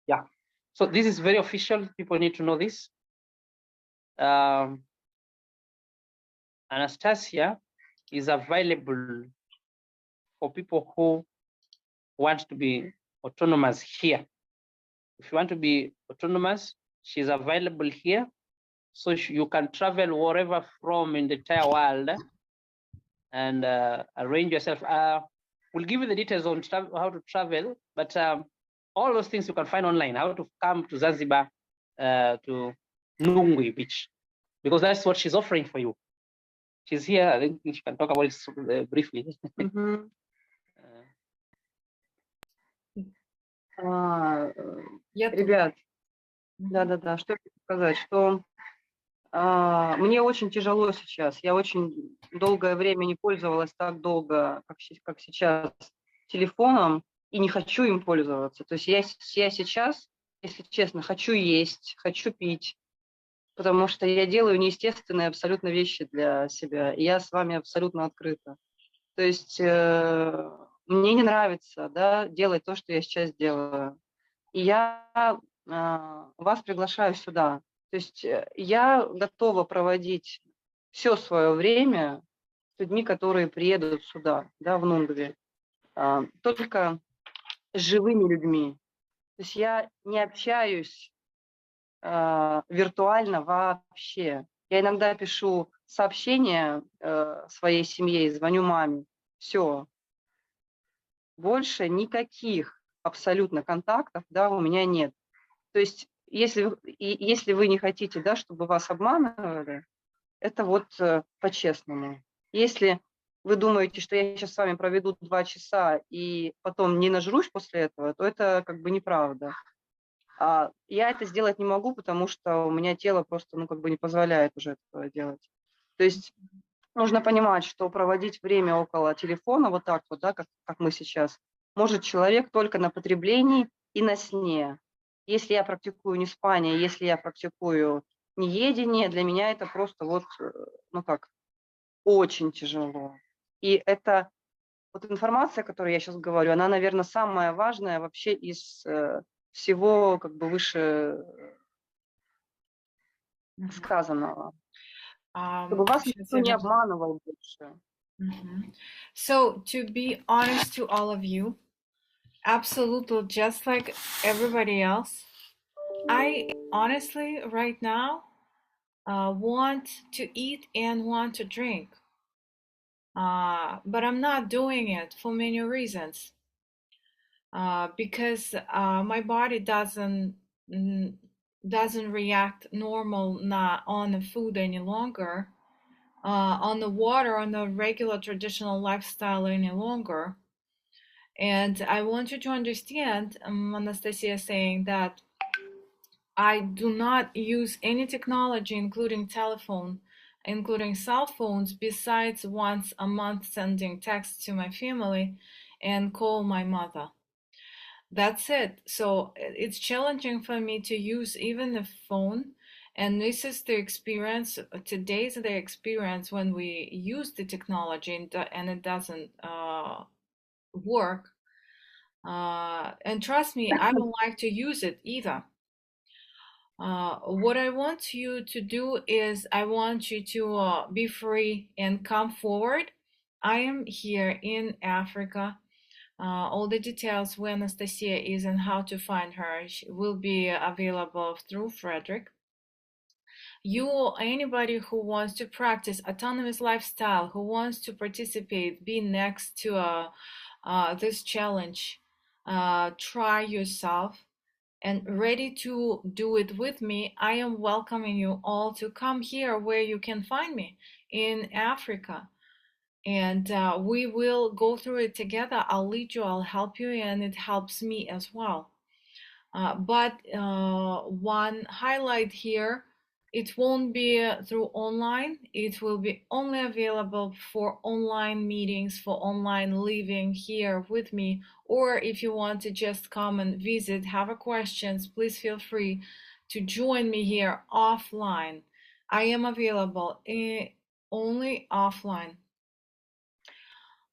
Yeah. So this is very official. People need to know this. Anastasia is available for people who want to be autonomous here. If you want to be autonomous, she's available here. So you can travel wherever from in the entire world and arrange yourself. We'll give you the details on how to travel, but all those things you can find online, how to come to Zanzibar, to Nungwi Beach, because that's what she's offering for you. She's here. I think she can talk about it briefly. Мгм. Я тут. Ребят, да-да-да, что я хочу сказать, что мне очень тяжело сейчас. Я очень долгое время не пользовалась так долго, как сейчас, телефоном, и не хочу им пользоваться. То есть я сейчас, если честно, хочу есть, хочу пить, потому что я делаю неестественные абсолютно вещи для себя. И я с вами абсолютно открыта. То есть мне не нравится, да, делать то, что я сейчас делаю. И я вас приглашаю сюда. То есть я готова проводить все свое время с людьми, которые приедут сюда, да, в Нунгви, только с живыми людьми. То есть я не общаюсь виртуально вообще. Я иногда пишу сообщения своей семье, звоню маме. Все. Больше никаких абсолютно контактов, да, у меня нет. То есть если вы не хотите, да, чтобы вас обманывали, это вот по-честному. Если вы думаете, что я сейчас с вами проведу 2 часа и потом не нажрусь после этого, то это как бы неправда. Я это сделать не могу, потому что у меня тело просто, ну, как бы не позволяет уже этого делать. То есть нужно понимать, что проводить время около телефона вот так вот, да, как мы сейчас, может человек только на потреблении и на сне. Если я практикую не спание, если я практикую неедение, для меня это просто вот, ну как, очень тяжело. И это вот информация, о которой я сейчас говорю, она, наверное, самая важная вообще из всего как бы выше сказанного. Чтобы вас никто не обманывал больше. So, to be honest to all of you, absolutely just like everybody else, I honestly right now want to eat and want to drink. But I'm not doing it for many reasons. Because my body doesn't react normal on the food any longer, on the water, on the regular traditional lifestyle any longer. And I want you to understand, Anastasia saying that I do not use any technology, including telephone, including cell phones, besides once a month sending texts to my family and call my mother. That's it. So it's challenging for me to use even the phone. And this is the experience, today's the experience when we use the technology and it doesn't work. And trust me, I don't like to use it either. What I want you to do is I want you to be free and come forward. I am here in Africa. All the details where Anastasia is and how to find her will be available through Frederick. You or anybody who wants to practice autonomous lifestyle, who wants to participate, be next to this challenge, try yourself and ready to do it with me, I am welcoming you all to come here where you can find me in Africa. And we will go through it together. I'll lead you, I'll help you, and it helps me as well. But one highlight here, it won't be through online. It will be only available for online meetings, for online living here with me. Or if you want to just come and visit, have a questions, please feel free to join me here offline. I am available only offline.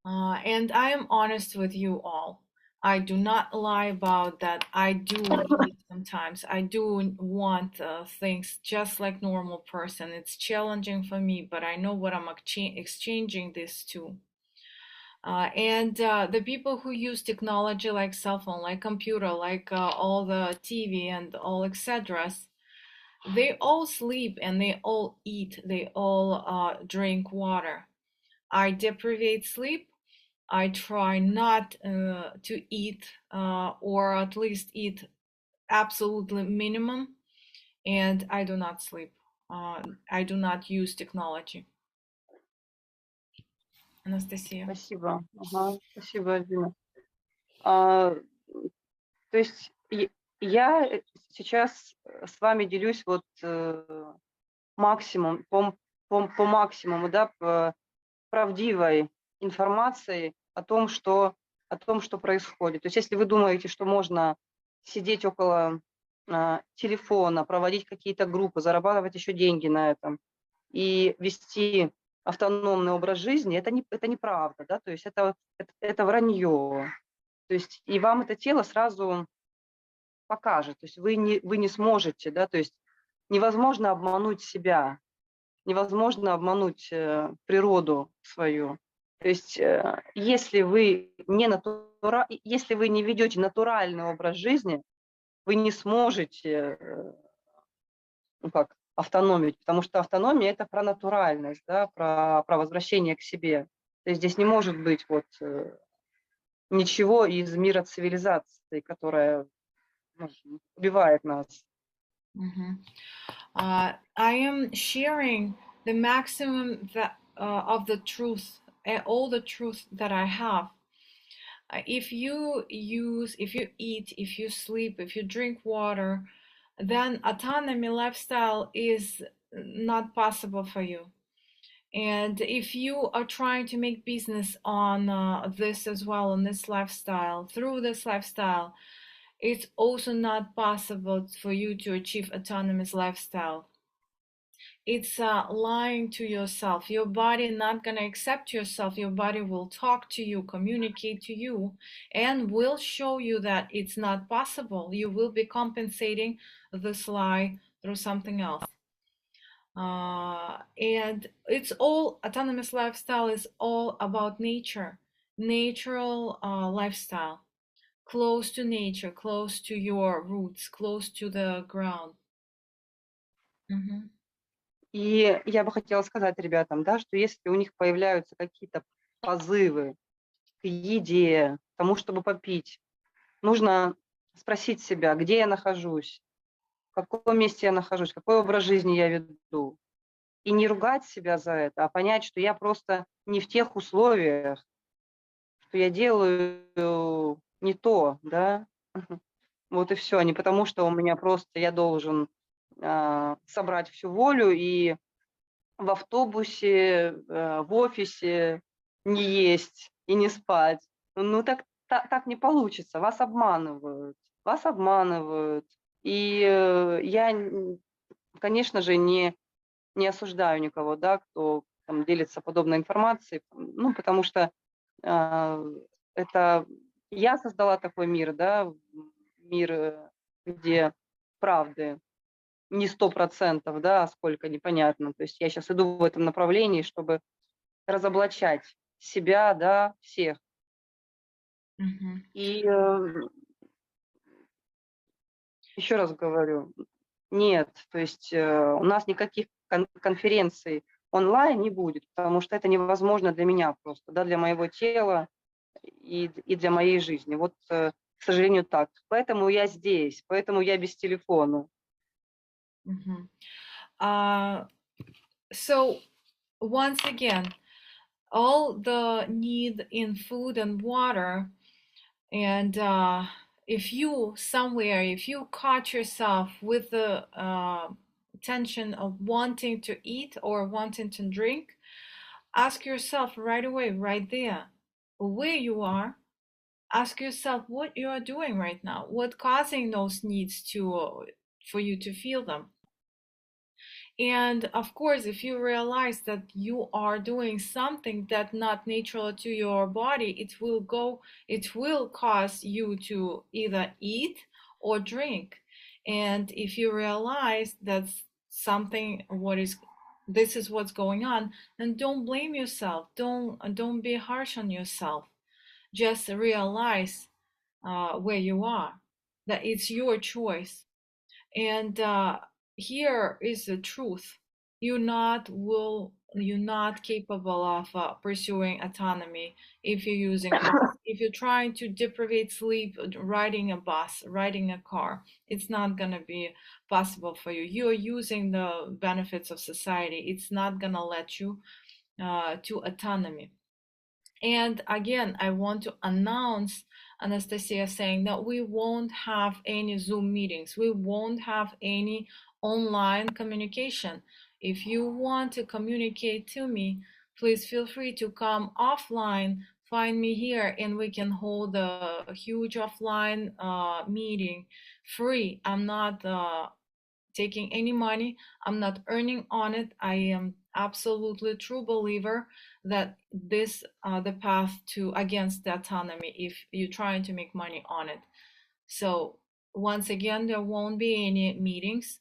And I am honest with you all. I do not lie about that. I do need sometimes. I do want things just like normal person. It's challenging for me, but I know what I'm exchanging this to. And the people who use technology like cell phone, like computer, like all the TV and all etc., they all sleep and they all eat. They all drink water. I deprivate sleep. I try not to eat or at least eat absolutely minimum, and I do not sleep. I do not use technology. Анастасия. Спасибо. Ага, спасибо, Альбина. То есть я сейчас с вами делюсь вот максимум, по максимуму, да, правдивой информацией о том, что происходит. То есть если вы думаете, что можно сидеть около телефона, проводить какие-то группы, зарабатывать еще деньги на этом и вести автономный образ жизни, это неправда, да, то есть это вранье. То есть и вам это тело сразу покажет, то есть вы не сможете, да, то есть невозможно обмануть себя, невозможно обмануть природу свою. То есть если вы не ведете натуральный образ жизни, вы не сможете автономить, потому что автономия – это про натуральность, да, про возвращение к себе. То есть здесь не может быть вот ничего из мира цивилизации, которая убивает нас. I am sharing the maximum of the truth, all the truth that I have. If you eat, if you sleep, if you drink water, then autonomy lifestyle is not possible for you. And if you are trying to make business on this as well, on this lifestyle, through this lifestyle, it's also not possible for you to achieve autonomous lifestyle. It's lying to yourself. Your body not going to accept yourself. Your body will talk to you, communicate to you, and will show you that it's not possible. You will be compensating this lie through something else. And it's all, autonomous lifestyle is all about nature, natural lifestyle, close to nature, close to your roots, close to the ground. И я бы хотела сказать ребятам, да, что если у них появляются какие-то позывы к еде, к тому, чтобы попить, нужно спросить себя, где я нахожусь, в каком месте я нахожусь, какой образ жизни я веду. И не ругать себя за это, а понять, что я просто не в тех условиях, что я делаю не то, да. Вот и все, не потому что у меня просто я должен собрать всю волю и в автобусе, в офисе не есть и не спать. Ну так не получится, вас обманывают. И я, конечно же, не осуждаю никого, да, кто там делится подобной информацией, ну, потому что это я создала такой мир, да, мир, где правды не 100%, да, а сколько, непонятно. То есть я сейчас иду в этом направлении, чтобы разоблачать себя, да, всех. И еще раз говорю, нет, то есть у нас никаких конференций онлайн не будет, потому что это невозможно для меня просто, да, для моего тела и для моей жизни. Вот, к сожалению, так. Поэтому я здесь, поэтому я без телефона. So once again, all the need in food and water, and if you caught yourself with the tension of wanting to eat or wanting to drink, ask yourself right away, right there, where you are. Ask yourself what you are doing right now, what causing those needs for you to feel them. And of course, if you realize that you are doing something that not natural to your body, it will cause you to either eat or drink. And if you realize that's something this is what's going on, then don't blame yourself. Don't be harsh on yourself. Just realize where you are, that it's your choice. And here is the truth. You're not capable of pursuing autonomy if you're using bus. If you're trying to deprivate sleep, riding a bus, riding a car, it's not gonna be possible for you. You're using the benefits of society. It's not gonna let you to autonomy. And again, I want to announce Anastasia saying that we won't have any Zoom meetings. We won't have any online communication. If you want to communicate to me, please feel free to come offline, find me here, and we can hold a huge offline meeting free. I'm not taking any money. I'm not earning on it. I am absolutely true believer that this the path to against the autonomy if you're trying to make money on it. So once again, there won't be any meetings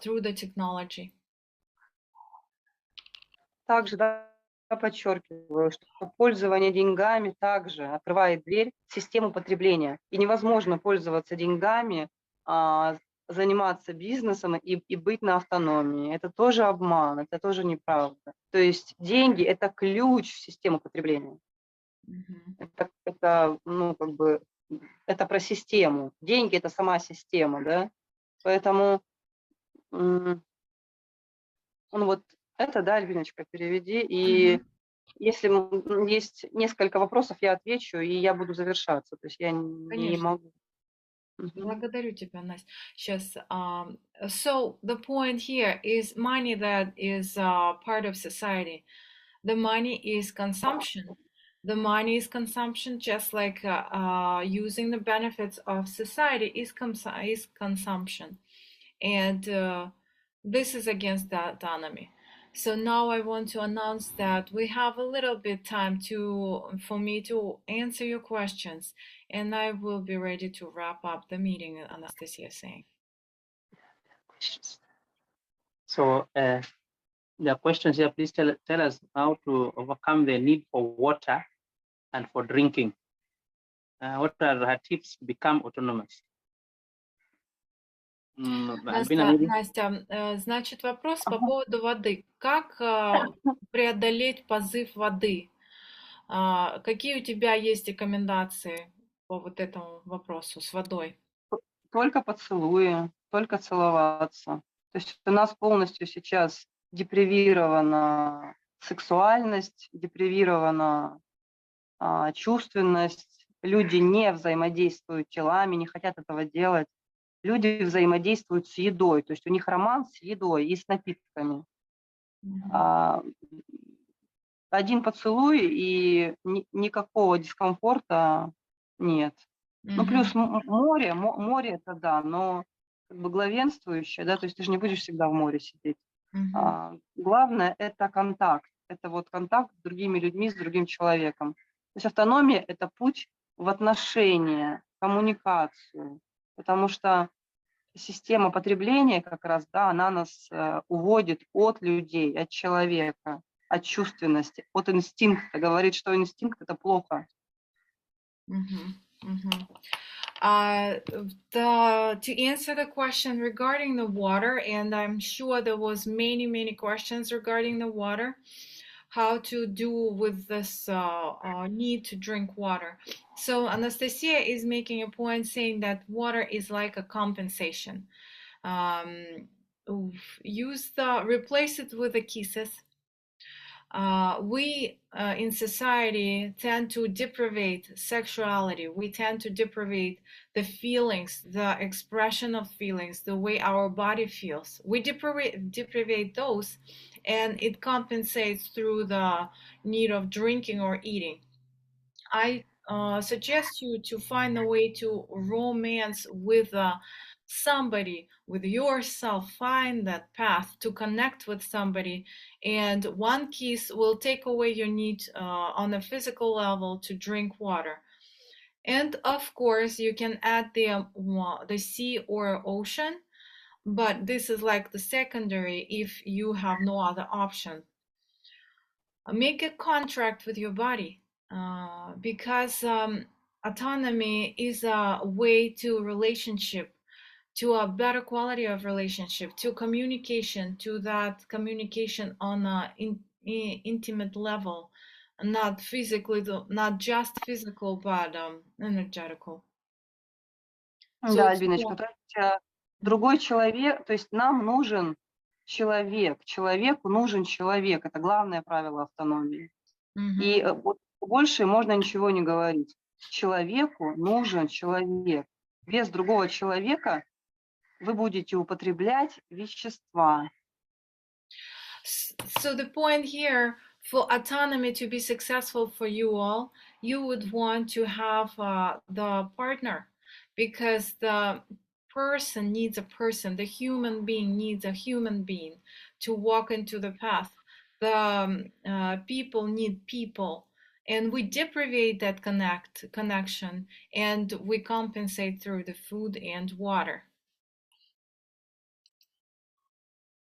through the technology. Также, да, подчеркиваю, что пользование деньгами также открывает дверь в систему потребления. И невозможно пользоваться деньгами, заниматься бизнесом и быть на автономии. Это тоже обман, это тоже неправда. То есть деньги – это ключ в систему потребления. Это, ну, как бы, это про систему. Деньги – это сама система, да? Поэтому, ну, вот это, да, Альбиночка, переведи. И если есть несколько вопросов, я отвечу, и я буду завершаться. То есть я не могу. Благодарю тебя, Настя. Сейчас. So the point here is money that is part of society. The money is consumption. The money is consumption, just like using the benefits of society is consumption. And this is against the autonomy. So now I want to announce that we have a little bit time for me to answer your questions, and I will be ready to wrap up the meeting, Anastasia is saying. So the questions here, please tell us how to overcome the need for water and for drinking. What are her tips to become autonomous? Настя, значит, вопрос по поводу воды. Как преодолеть позыв воды? Какие у тебя есть рекомендации по вот этому вопросу с водой? Только поцелуи, только целоваться. То есть у нас полностью сейчас депривирована сексуальность, депривирована чувственность. Люди не взаимодействуют телами, не хотят этого делать. Люди взаимодействуют с едой, то есть у них роман с едой и с напитками. Один поцелуй и никакого дискомфорта нет. Ну, плюс море это да, но как бы главенствующее, да, то есть ты же не будешь всегда в море сидеть. Главное – это контакт, это вот контакт с другими людьми, с другим человеком. То есть автономия – это путь в отношения, коммуникацию, потому что система потребления как раз, да, она нас уводит от людей, от человека, от чувственности, от инстинкта. Говорит, что инстинкт – это плохо. To answer the question regarding the water, and I'm sure there was many questions regarding the water, how to do with this need to drink water. So Anastasia is making a point saying that water is like a compensation. Replace it with the kisses. We in society tend to deprivate sexuality. We tend to deprivate the feelings, the expression of feelings, the way our body feels. We deprivate those, and it compensates through the need of drinking or eating. I suggest you to find a way to romance with somebody, with yourself, find that path to connect with somebody, and one kiss will take away your need on a physical level to drink water. And of course, you can add the sea or ocean, but this is like the secondary if you have no other option. Make a contract with your body, because autonomy is a way to relationship, to a better quality of relationship, to communication, to that communication on an intimate level, not physically, not just physical, but energetical. So Да, it's Альбиночка, то есть другой человек, то есть нам нужен человек, человеку нужен человек. Это главное правило автономии. И вот больше можно ничего не говорить. Человеку нужен человек. Без другого человека вы будете употреблять вещества. So the point here, for autonomy to be successful for you all, you would want to have the partner, because the person needs a person, the human being needs a human being to walk into the path. The people need people, and we deprivate that connection, and we compensate through the food and water.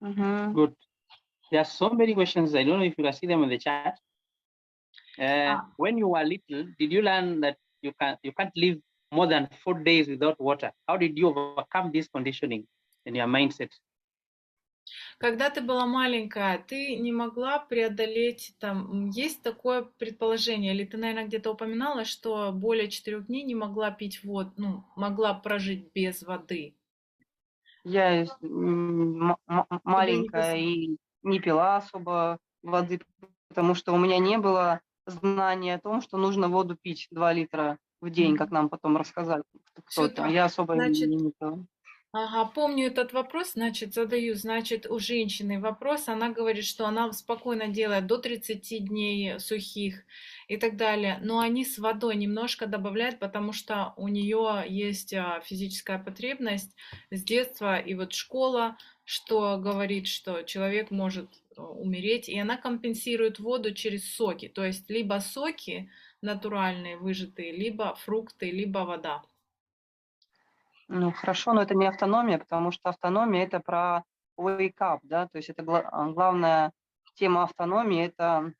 Good. There are so many questions. I don't know if you can see them in the chat. When you were little, did you learn that you can't live more than 4 days without water? How did you overcome this conditioning in your mindset? Когда ты была маленькая, ты не могла преодолеть, там, есть такое предположение, или ты, наверное, где-то упоминала, что более 4 дней не могла пить воду, ну, могла прожить без воды? Я маленькая и не пила особо воды, потому что у меня не было знания о том, что нужно воду пить 2 литра в день, как нам потом рассказали кто-то. Я особо не пила. Ага, помню этот вопрос, значит, задаю, значит, у женщины вопрос, она говорит, что она спокойно делает до 30 дней сухих и так далее, но они с водой немножко добавляют, потому что у нее есть физическая потребность с детства, и вот школа, что говорит, что человек может умереть, и она компенсирует воду через соки, то есть либо соки натуральные, выжатые, либо фрукты, либо вода. Ну, хорошо, но это не автономия, потому что автономия – это про wake up, да, то есть это главная тема автономии – это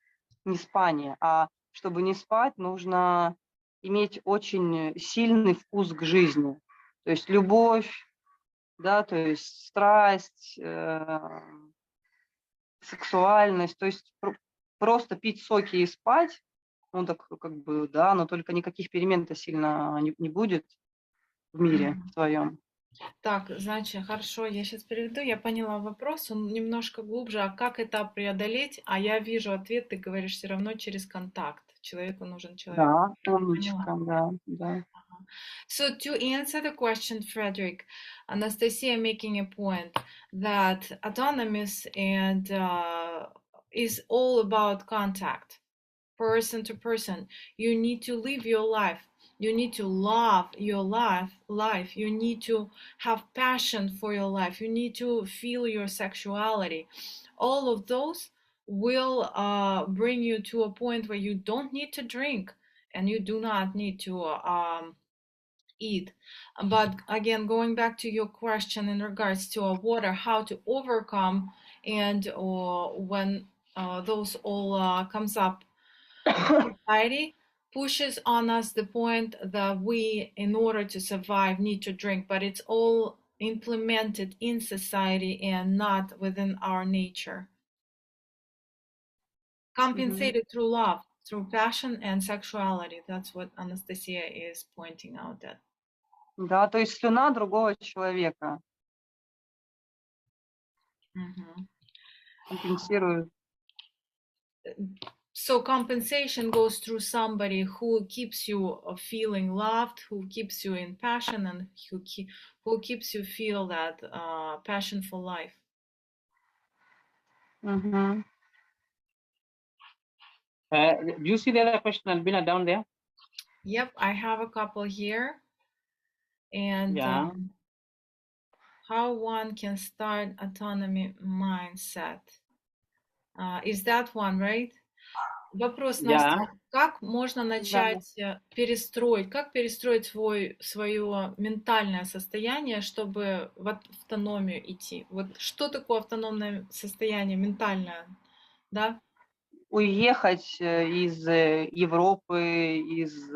не спание, а чтобы не спать, нужно иметь очень сильный вкус к жизни, то есть любовь, да, то есть страсть, сексуальность, то есть просто пить соки и спать, ну, так как бы, да, но только никаких перемен-то сильно не будет в мире в твоем. Так, значит, хорошо, я сейчас переведу, я поняла вопрос, он немножко глубже, а как это преодолеть? А я вижу ответ, ты говоришь, все равно через контакт, человеку нужен человек. Да, умничка, да. So to answer the question, Frederick, Anastasia making a point that autonomous and is all about contact, person to person. You need to live your life. You need to love your life. You need to have passion for your life. You need to feel your sexuality. All of those will bring you to a point where you don't need to drink and you do not need to eat. But again, going back to your question in regards to water, how to overcome, and when those all comes up, society pushes on us the point that we, in order to survive, need to drink, but it's all implemented in society and not within our nature. Compensated through love, through passion and sexuality. That's what Anastasia is pointing out at. Да, то есть слюна другого человека. Компенсирует. So compensation goes through somebody who keeps you feeling loved, who keeps you in passion, and who keeps you feel that passion for life. Do you see the other question, Albina, down there? Yep, I have a couple here. And yeah. how one can start autonomy mindset. Is that one, right? Вопрос, Настя, Yeah. как можно начать перестроить, как перестроить свое ментальное состояние, чтобы в автономию идти? Вот что такое автономное состояние ментальное, да? Уехать из Европы, из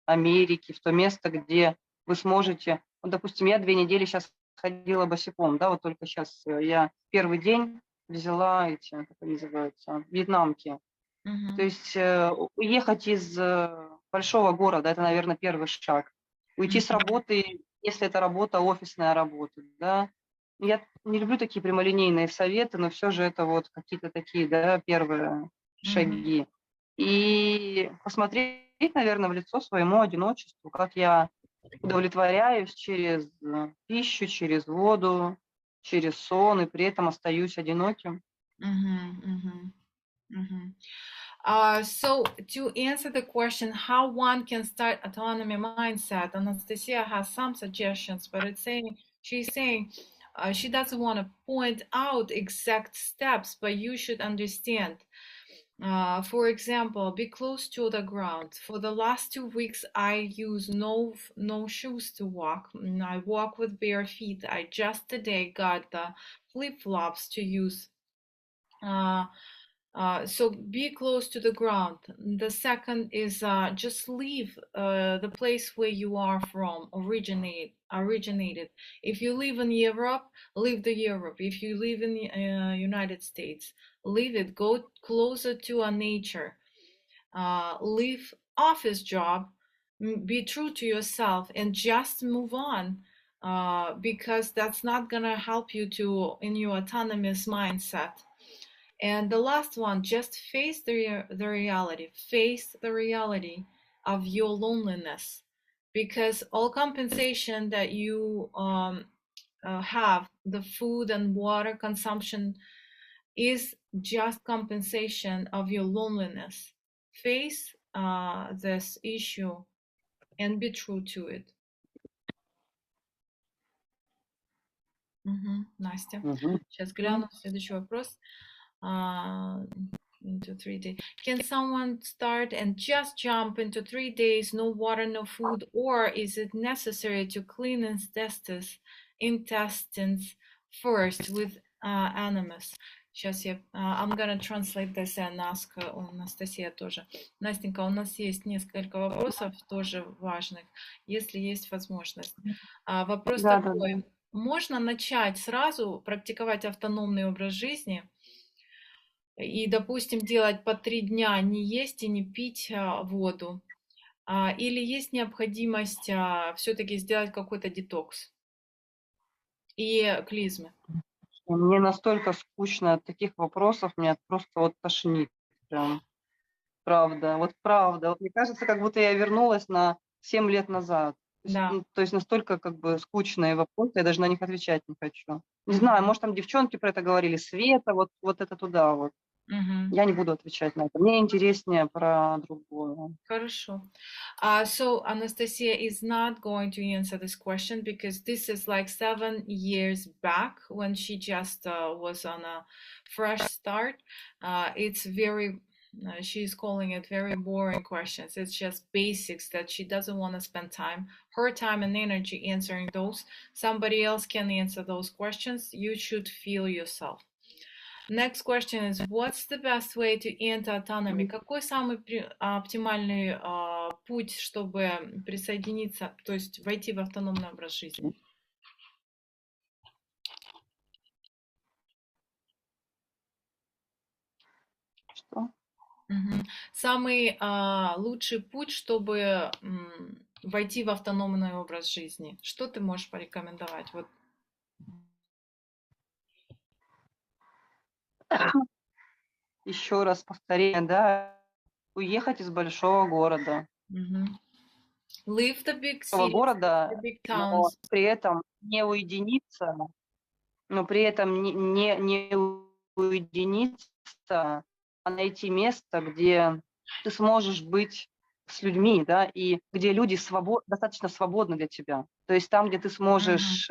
Америки в то место, где вы сможете... Вот, допустим, я 2 недели сейчас ходила босиком, да, вот только сейчас я первый день взяла эти, как они называются, вьетнамки. То есть уехать из большого города, это, наверное, первый шаг. Уйти с работы, если это работа, офисная работа, да. Я не люблю такие прямолинейные советы, но все же это вот какие-то такие, да, первые шаги. И посмотреть, наверное, в лицо своему одиночеству, как я удовлетворяюсь через пищу, через воду, через сон, и при этом остаюсь одиноким. So to answer the question how one can start autonomy mindset, Anastasia has some suggestions, but she's saying she doesn't want to point out exact steps, but you should understand. For example, be close to the ground. For the last 2 weeks, I use no shoes to walk. I walk with bare feet. I just today got the flip-flops to use. So be close to the ground. The second is just leave the place where you are from, originated. If you live in Europe, leave the Europe. If you live in the United States, leave it. Go closer to nature. Leave office job. Be true to yourself and just move on. Because that's not gonna help you in your autonomous mindset. And the last one, just face the reality. Face the reality of your loneliness, because all compensation that you have, the food and water consumption, is just compensation of your loneliness. Face this issue and be true to it. Настя, сейчас гляну следующий вопрос. Into 3 days. Can someone start and just jump into 3 days, no water, no food, or is it necessary to clean intestines first with animus? Сейчас I'm gonna translate this and ask Анастасия тоже. Настенька, у нас есть несколько вопросов тоже важных, если есть возможность. Вопрос такой. Можно начать сразу практиковать автономный образ жизни и, допустим, делать по 3 дня не есть и не пить воду? Или есть необходимость все-таки сделать какой-то детокс и клизмы? Мне настолько скучно от таких вопросов, меня просто вот тошнит. Прям. Правда, вот правда. Вот мне кажется, как будто я вернулась на 7 лет назад. Да. То есть настолько как бы скучные вопросы, я даже на них отвечать не хочу. Не знаю, может, там девчонки про это говорили, Света, вот это туда вот. Я не буду отвечать на это. Мне интереснее про другое. Хорошо. So Anastasia is not going to answer this question because this is like 7 years back when she just was on a fresh start. It's very, she's calling it very boring questions. It's just basics that she doesn't want to spend her time and energy answering those. Somebody else can answer those questions. You should feel yourself. Next question is, what's the best way to enter autonomy? Какой самый оптимальный путь, чтобы присоединиться, то есть войти в автономный образ жизни? Что? Самый лучший путь, чтобы войти в автономный образ жизни. Что ты можешь порекомендовать? Вот. Еще раз повторение, да, уехать из большого города. Leave the big cities, города, the big towns. Но при этом не уединиться, не уединиться, а найти место, где ты сможешь быть с людьми, да, и где люди достаточно свободны для тебя. То есть там, где ты сможешь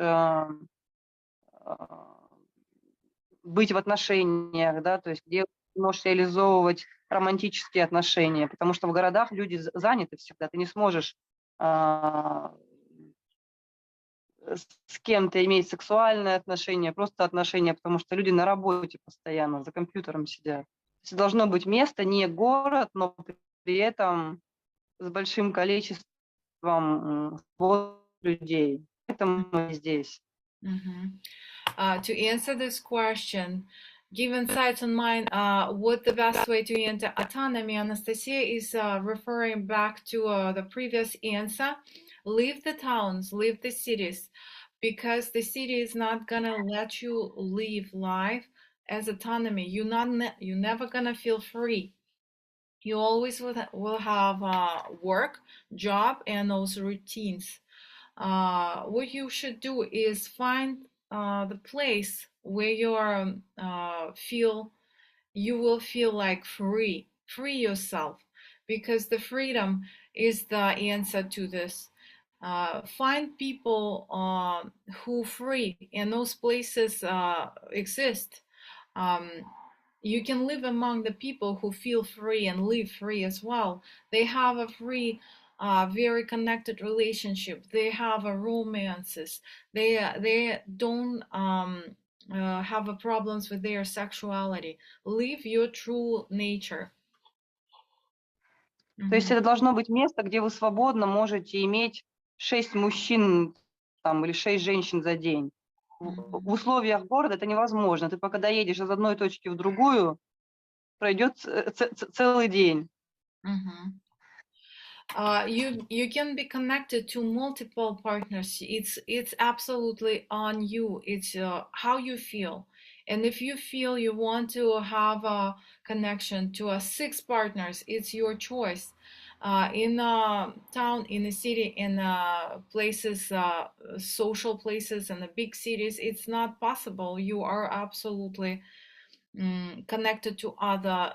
быть в отношениях, да, то есть где ты можешь реализовывать романтические отношения, потому что в городах люди заняты всегда, ты не сможешь с кем-то иметь сексуальные отношения, просто отношения, потому что люди на работе постоянно, за компьютером сидят. То есть должно быть место, не город, но при этом с большим количеством людей. Поэтому мы здесь. To answer this question, give insights on mine. What the best way to enter autonomy? Anastasia is referring back to the previous answer. Leave the towns, leave the cities, because the city is not gonna let you live life as autonomy. You're never gonna feel free. You always will have work, job, and those routines. What you should do is find the place where you will feel like free yourself, because the freedom is the answer to this. Find people who free, and those places exist. You can live among the people who feel free and live free as well. They have a free, very connected relationship. They have a romances. They don't have a problems with their sexuality. Live your true nature. То есть это должно быть место, где вы свободно можете иметь 6 мужчин там, или 6 женщин за день. В условиях города это невозможно. Ты пока доедешь из одной точки в другую, пройдет целый день. You can be connected to multiple partners. It's absolutely on you. It's how you feel. And if you feel you want to have a connection to 6 partners, it's your choice. In a town, in a city, in places, social places, and the big cities, it's not possible. You are absolutely connected to other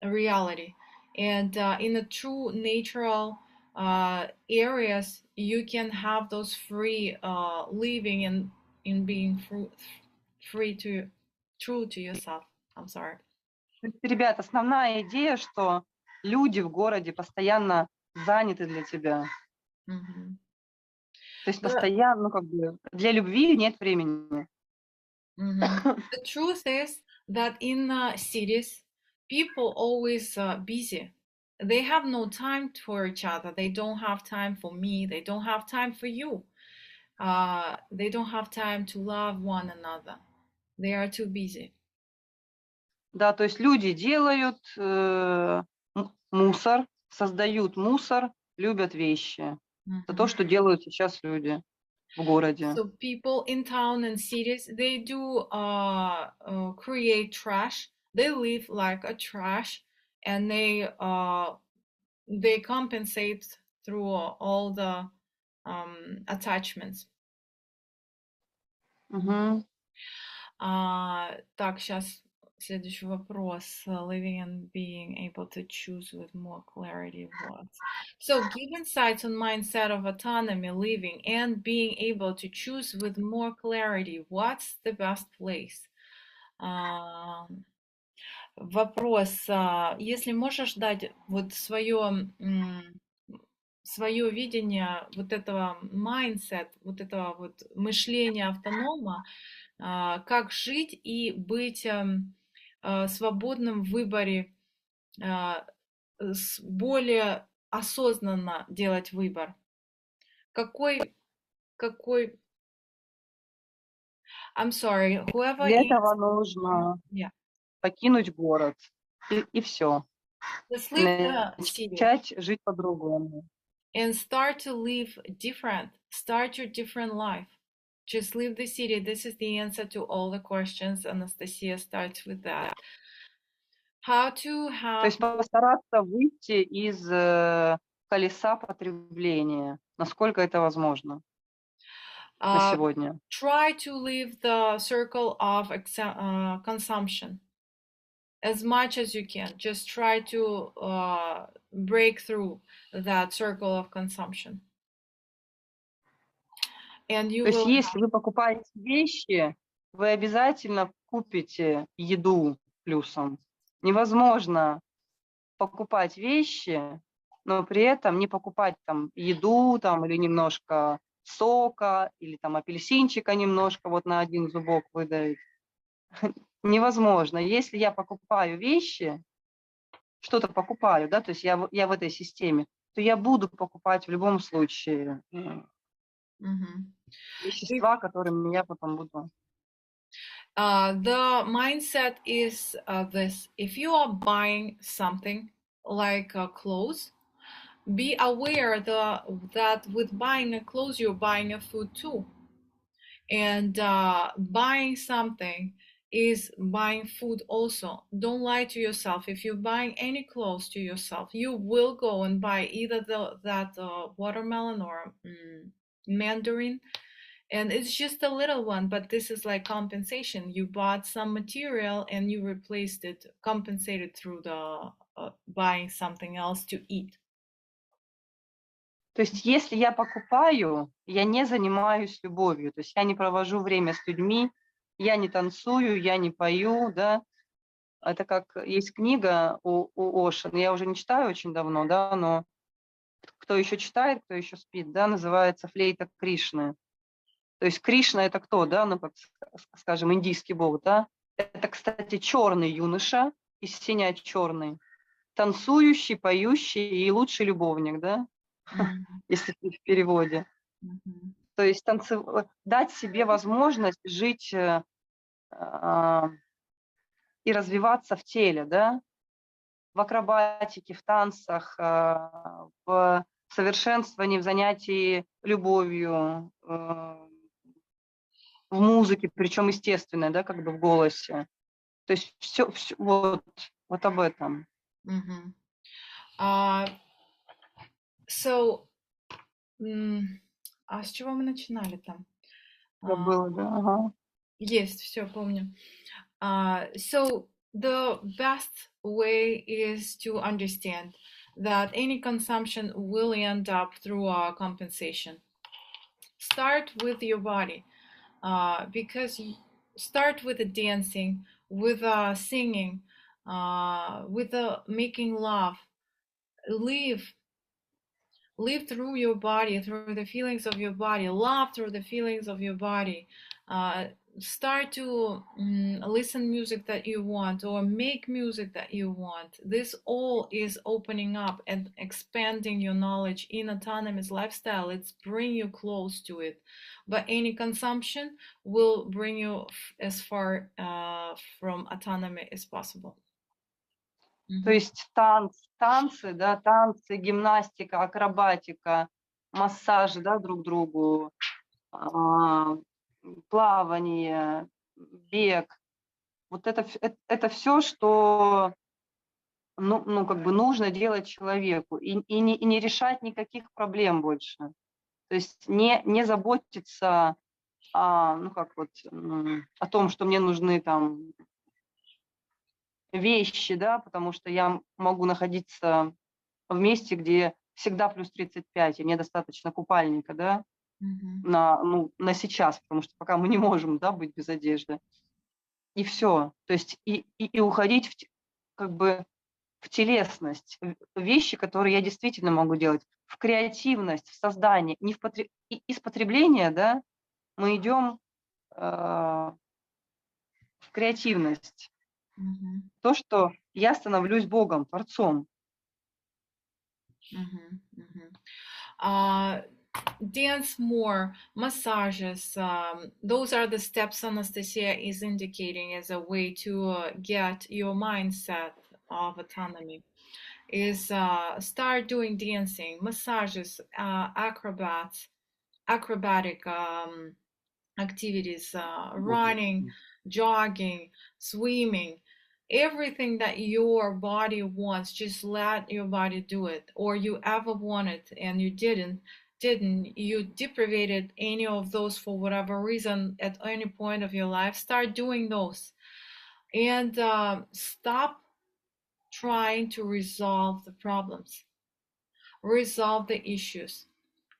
reality. And in the true natural areas, you can have those free living and in being free to true to yourself. I'm sorry. Ребят, основная идея, что люди в городе постоянно заняты для тебя. То есть постоянно, ну, как бы, для любви нет времени. The truth is that in cities, people always busy. They have no time for each other. They don't have time for me. They don't have time for you. They don't have time to love one another. They are too busy. Да, то есть люди делают мусор, создают мусор, любят вещи. Это то, что делают сейчас люди в городе. So people in town and cities, they do create trash. They live like a trash, and they compensate through all the attachments. Так, сейчас следующий вопрос. Living and being able to choose with more clarity. What? So, give insights on mindset of autonomy, living and being able to choose with more clarity. What's the best place? Вопрос. Если можешь дать вот свое видение вот этого mindset, вот этого вот мышления автонома, как жить и быть свободным в выборе, более осознанно делать выбор. Какой I'm sorry, whoever Для этого нужно покинуть город, и все. Начать жить по-другому. And start to live different. Start your different life. Just leave the city. This is the answer to all the questions. Anastasia starts with that. How to have... То есть постараться выйти из колеса потребления, насколько это возможно на сегодня. Try to leave the circle of consumption. as much as you can. Just try to break through that circle of consumption. And you То есть will если вы покупаете вещи, вы обязательно купите еду плюсом. Невозможно покупать вещи, но при этом не покупать там еду там, или немножко сока, или там апельсинчика немножко вот на один зубок выдавить. Невозможно. Если я покупаю вещи, что-то покупаю, да, то есть я в этой системе, то я буду покупать в любом случае вещества, которыми я потом буду. The mindset is this: if you are buying something like clothes, be aware that with buying a clothes, you're buying a food too. And buying something is buying food also. Don't lie to yourself. If you're buying any clothes to yourself, you will go and buy either that watermelon or mandarin. And it's just a little one, but this is like compensation. You bought some material and you replaced it, compensated through the buying something else to eat. То есть если я покупаю, я не занимаюсь любовью, то есть я не провожу время с людьми, я не танцую, я не пою, да. Это как есть книга у Ошен, я уже не читаю очень давно, да, но кто еще читает, кто еще спит, да, называется «Флейта Кришны». То есть Кришна – это кто, да, ну, как, скажем, индийский бог, да. Это, кстати, черный юноша, из синя черный, танцующий, поющий и лучший любовник, да, если в переводе. То есть дать себе возможность жить и развиваться в теле, да, в акробатике, в танцах, в совершенствовании, в занятии любовью, в музыке, причем естественной, да, как бы в голосе. То есть все вот об этом. So, а с чего мы начинали там? Забыла, да, ага. Есть, все помню. So the best way is to understand that any consumption will end up through compensation. Start with your body, because start with the dancing, with singing, with making love. Live through your body, through the feelings of your body. Love through the feelings of your body. Start to listen music that you want, or make music that you want. This all is opening up and expanding your knowledge in autonomous lifestyle. It's bring you close to it. But any consumption will bring you as far from autonomy as possible. То есть танцы, да, танцы, гимнастика, акробатика, массажи, да, друг другу, плавание, бег. Вот это все, что ну, как бы нужно делать человеку, и не решать никаких проблем больше. То есть не заботиться о том, что мне нужны там вещи, да, потому что я могу находиться в месте, где всегда плюс 35, и мне достаточно купальника, да, на сейчас, потому что пока мы не можем, да, быть без одежды. И все. То есть и уходить в телесность, в вещи, которые я действительно могу делать, в креативность, в создание, не из потребления, да, мы идем в креативность. То, что я становлюсь Богом, Творцом. Dance more, massages, those are the steps Anastasia is indicating as a way to get your mindset of autonomy. Is start doing dancing, massages, acrobatic activities, running, jogging, swimming, everything that your body wants. Just let your body do it. Or you ever wanted and you didn't, you deprivated any of those for whatever reason at any point of your life. Start doing those. and stop trying to resolve the problems, resolve the issues.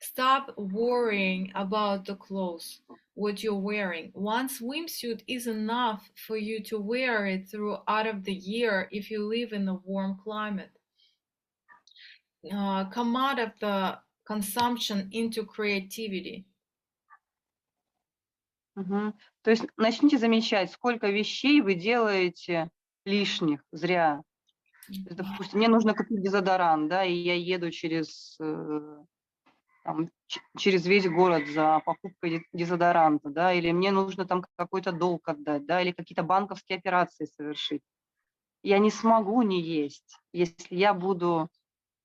Stop worrying about the clothes, what you're wearing. One swimsuit is enough for you to wear it throughout of the year if you live in a warm climate. Come out of the consumption into creativity. То есть начните замечать, сколько вещей вы делаете лишних, зря. Допустим, мне нужно купить дезодорант, да, и я еду через весь город за покупкой дезодоранта, да, или мне нужно там какой-то долг отдать, да, или какие-то банковские операции совершить. Я не смогу не есть, если я буду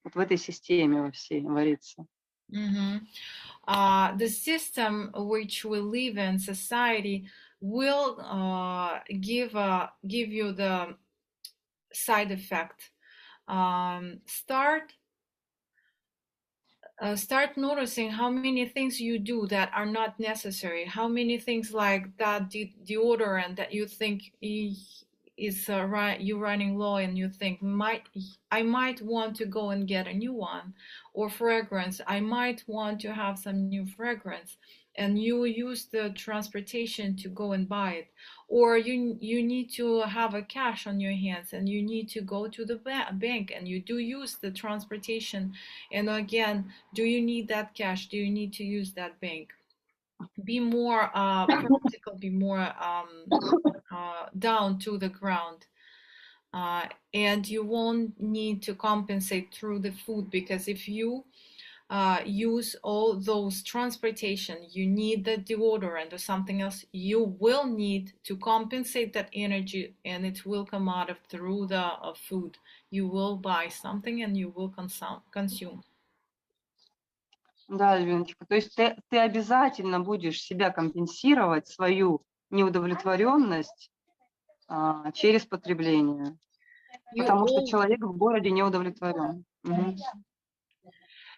вот в этой системе во всей вариться. The system which we live in, society, will give you the side effect. Start noticing how many things you do that are not necessary. How many things like that deodorant that you think is you're running low and you think I might want to go and get a new one, or fragrance, I might want to have some new fragrance, and you use the transportation to go and buy it, or you need to have a cash on your hands and you need to go to the bank and you do use the transportation, and again, do you need that cash? Do you need to use that bank? Be more practical, be more down to the ground, and you won't need to compensate through the food, because if you use all those transportation, you need the deodorant or something else, you will need to compensate that energy, and it will come out of through the food. You will buy something and you will consume. Да, Альбиночка, то есть ты обязательно будешь себя компенсировать, свою неудовлетворенность через потребление, потому что человек в городе не удовлетворен.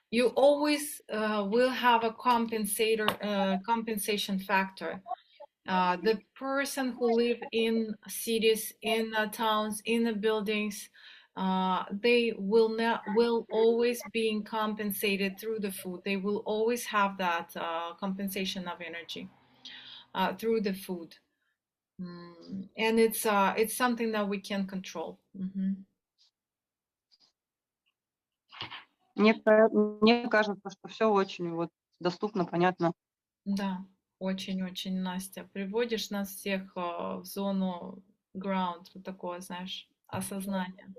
You always will have a compensation factor. The person who live in cities, in towns, in the buildings, they will always being compensated through the food. They will always have that compensation of energy through the food, and it's something that we can control. Мне кажется, что все очень вот доступно, понятно. Да, очень-очень, Настя. Приводишь нас всех в зону ground, вот такое, знаешь, осознание.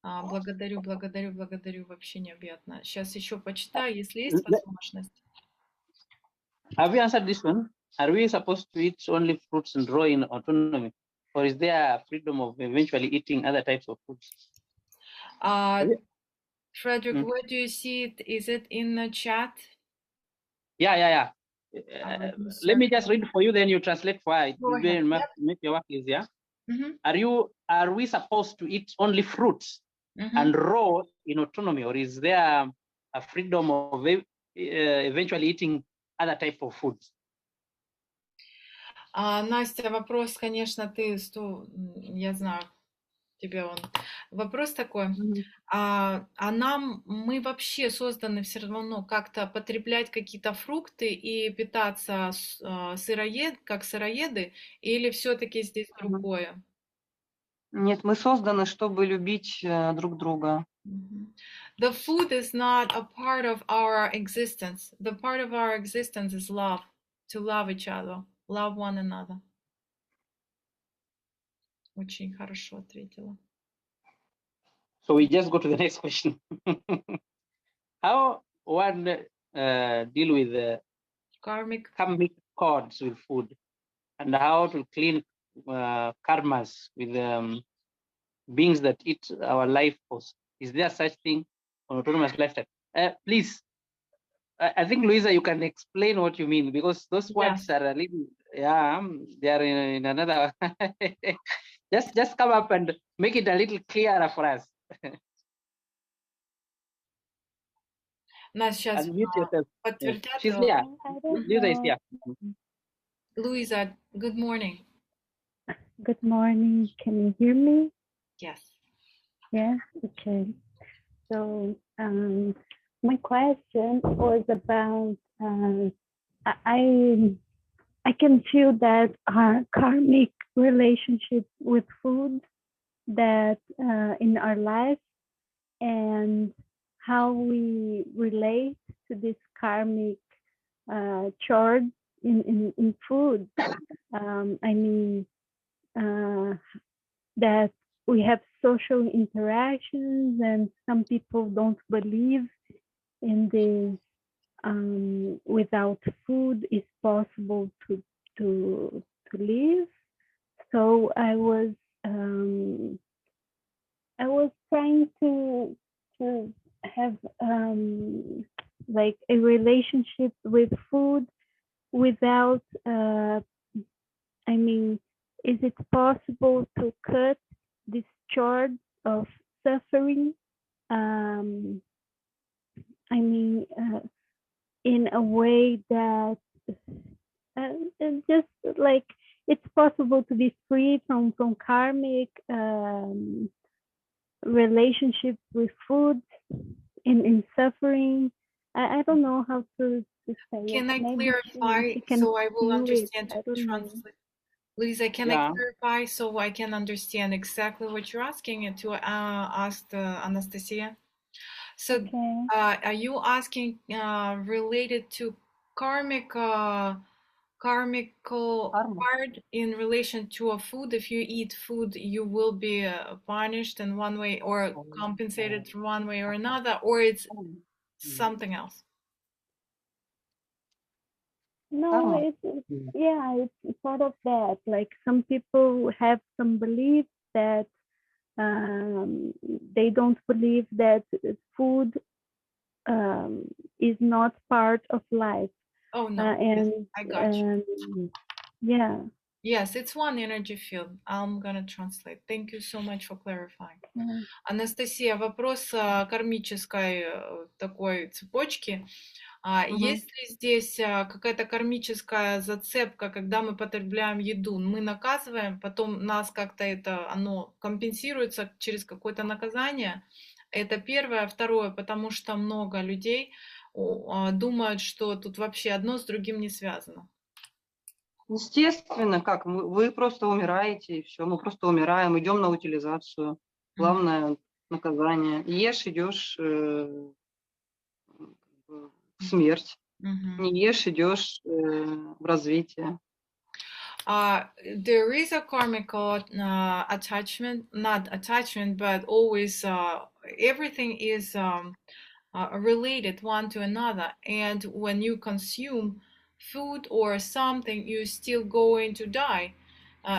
Благодарю, вообще необъятно. Сейчас еще почитаю, если есть возможность. Have you answered this one? Are we supposed to eat only fruits and raw in autonomy? Or is there freedom of eventually eating other types of foods? Frederick, where do you see it? Is it in the chat? Yeah. Let me just read for you, then you translate for it. Go ahead. Make your work easier. Are we supposed to eat only fruits and raw in autonomy, or is there a freedom of eventually eating other type of foods? Настя, вопрос, конечно, я знаю, тебе он. Вопрос такой, мы вообще созданы все равно как-то потреблять какие-то фрукты и питаться как сыроеды, или все-таки здесь другое? Нет, мы созданы, чтобы любить друг друга. The food is not a part of our existence. The part of our existence is love, to love each other, love one another. Очень хорошо ответила. So we just go to the next question. How one deal with the karmic cords with food, and how to clean karmas with beings that eat our life force? Is there such thing on autonomous lifestyle? Please, I think, Luisa, you can explain what you mean, because those words are a little, they are in another. just come up and make it a little clearer for us. Нас сейчас подтвердят. She's here. Luisa is here. Luisa, good morning. Good morning. Can you hear me? Yes. Yeah. Okay. So my question was about I can feel that our karmic relationship with food that in our life and how we relate to this karmic charge in food. I mean that we have social interactions and some people don't believe in this without food is possible to live. So I was trying to have like a relationship with food without I mean, is it possible to cut this charge of suffering? I mean, in a way that just like it's possible to be free from karmic relationships with food in suffering. I don't know how to say Can it. I Maybe clarify she can so I will feel it. understand I to don't know. translate? Lisa, can I Yeah. clarify so I can understand exactly what you're asking and to ask Anastasia? So, Okay. are you asking related to karmical Карма. part in relation to a food? If you eat food, you will be punished in one way or compensated for one way or another, or it's something else? No, Карма. it's part of that. Like some people have some beliefs that they don't believe that food is not part of life. Oh no, yes, And I got you. yeah. Yes, it's one energy field. I'm gonna translate. Thank you so much for clarifying. Okay. Анастасия, вопрос кармической такой цепочки. Есть ли здесь какая-то кармическая зацепка, когда мы потребляем еду, мы наказываем, потом нас как-то оно компенсируется через какое-то наказание? Это первое. Второе, потому что много людей думают, что тут вообще одно с другим не связано. Естественно, как вы просто умираете, и все, мы просто умираем, идем на утилизацию. Главное наказание. Ешь, идешь в смерть. Не ешь, идешь в развитие. There is a karmical attachment, not attachment, but always everything is related one to another. And when you consume food or something, you're still going to die.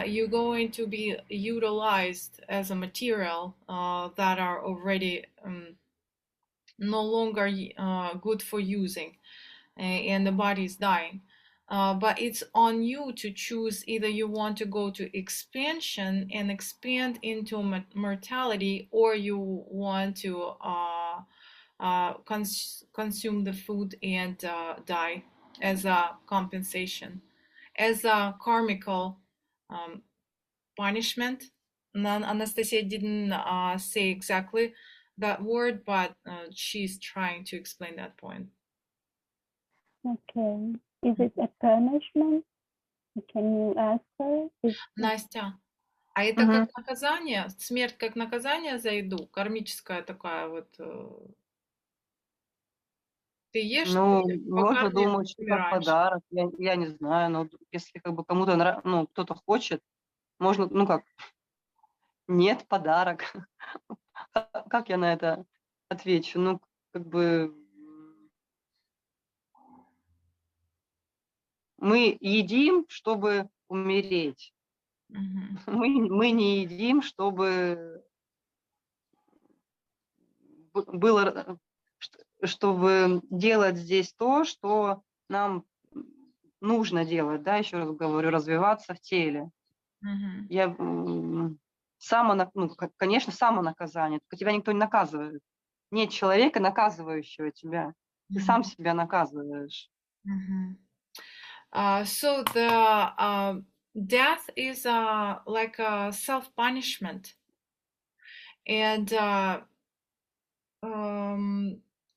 You're going to be utilized as a material that are already no longer good for using, and the body is dying. But it's on you to choose either you want to go to expansion and expand into mortality, or you want to consume the food and die as a compensation, as a karmical punishment. Anastasia didn't say exactly that word, but she's trying to explain that point. Okay. Is it a punishment? Can you ask her? Настя, а это как наказание? Смерть как наказание за еду? Кармическая такая вот... Ты ешь, Ну, ты по можно карме думать, что как умираешь. подарок. Я не знаю, но если как бы кому-то кто-то хочет, можно, нет, подарок. Как я на это отвечу? Ну, как бы мы едим, чтобы умереть. Мы не едим, чтобы было, чтобы делать здесь то, что нам нужно делать, да, еще раз говорю, развиваться в теле. Я конечно, самонаказание, только тебя никто не наказывает. Нет человека, наказывающего тебя. Ты сам себя наказываешь. So the death is like a self-punishment, and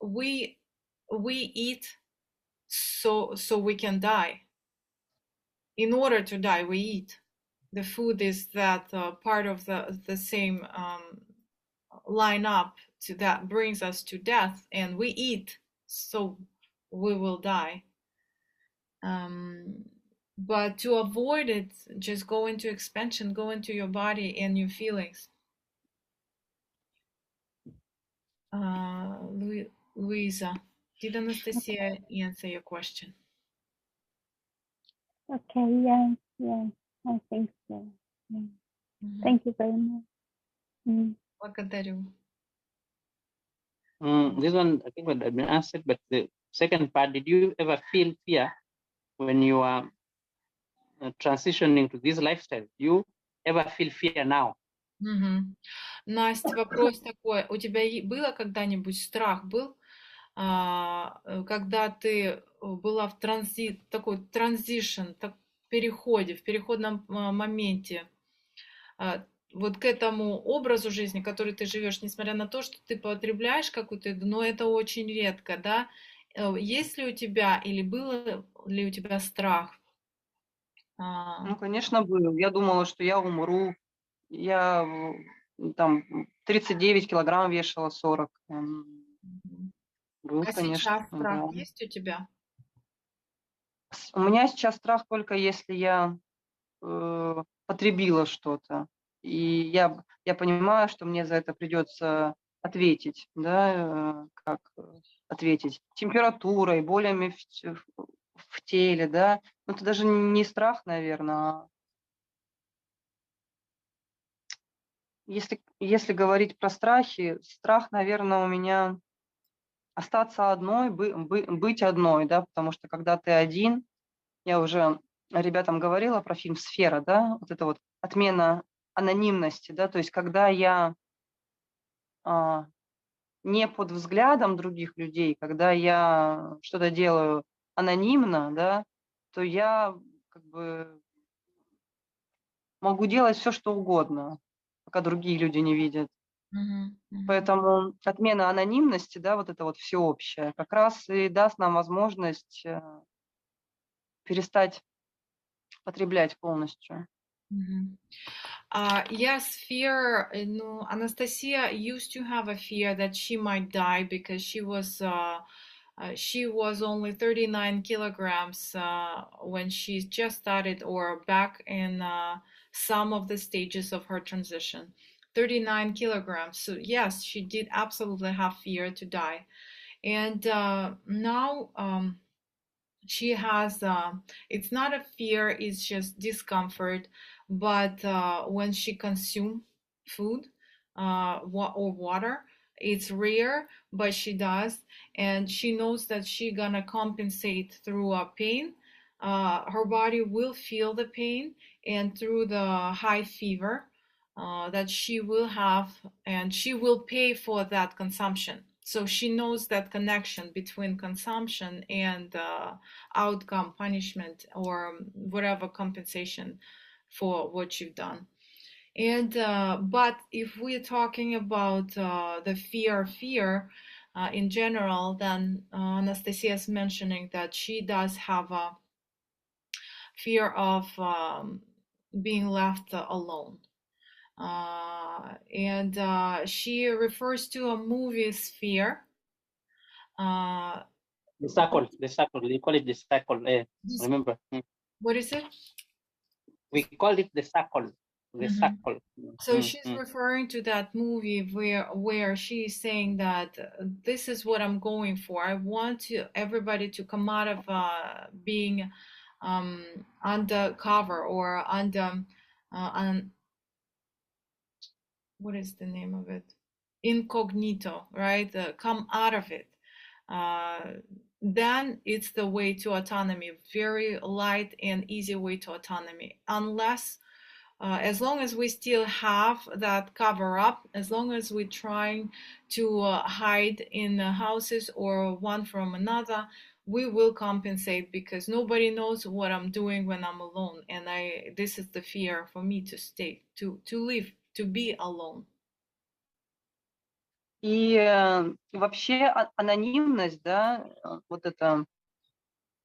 we eat so we can die. In order to die, we eat. The food is that part of the same line up to that brings us to death, and we eat so we will die. But to avoid it, just go into expansion, go into your body and your feelings. Luisa, did Anastasia answer your question? Okay, yeah, I think so. Yeah. Thank you very much. Благодарю. This one, I think, would have been answered, but the second part, did you ever feel fear when you are transitioning to this lifestyle? Do you ever feel fear now? Настя, вопрос такой. У тебя было когда-нибудь страх был, когда ты была в такой transition, переходе, в переходном моменте, вот к этому образу жизни, который ты живешь, несмотря на то, что ты потребляешь какую-то еду, но это очень редко, да? Есть ли у тебя или был ли у тебя страх? Ну, конечно, был. Я думала, что я умру. Я там 39 килограмм вешала, 40. Был, А конечно, сейчас страх да. есть у тебя? У меня сейчас страх только если я потребила что-то. И я понимаю, что мне за это придется ответить, да, как ответить? Температурой, болями в теле, да. Ну, это даже не страх, наверное, а если говорить про страхи, страх, наверное, у меня остаться одной, быть одной, да, потому что когда ты один, я уже ребятам говорила про фильм «Сфера», да, вот это вот отмена анонимности, да, то есть когда я не под взглядом других людей, когда я что-то делаю анонимно, да, то я как бы могу делать все, что угодно, пока другие люди не видят. Поэтому отмена анонимности, да, вот это вот всеобщее, как раз и даст нам возможность перестать потреблять полностью. Yes, fear. No, Anastasia used to have a fear that she might die because she was only 39 kilograms when she just started or back in some of the stages of her transition. 39 kilograms. So yes, she did absolutely have fear to die. And now she has, it's not a fear, it's just discomfort. But when she consumes food or water, it's rare, but she does, and she knows that she's gonna compensate through pain. Her body will feel the pain, and through the high fever that she will have, and she will pay for that consumption. So she knows that connection between consumption and outcome, punishment, or whatever compensation for what you've done. And but if we're talking about the fear in general, then Anastasia is mentioning that she does have a fear of being left alone. And she refers to a movie Sphere. The circle, we call it the circle. Remember? What is it? We call it the circle. The circle. So she's referring to that movie where she's saying that this is what I'm going for. I want everybody to come out of being undercover or under what is the name of it? Incognito, right? Come out of it. Then it's the way to autonomy, very light and easy way to autonomy. Unless, as long as we still have that cover up, as long as we're trying to hide in houses or one from another, we will compensate, because nobody knows what I'm doing when I'm alone, and this is the fear for me to stay, to live, to be alone. И вообще анонимность, да, вот эта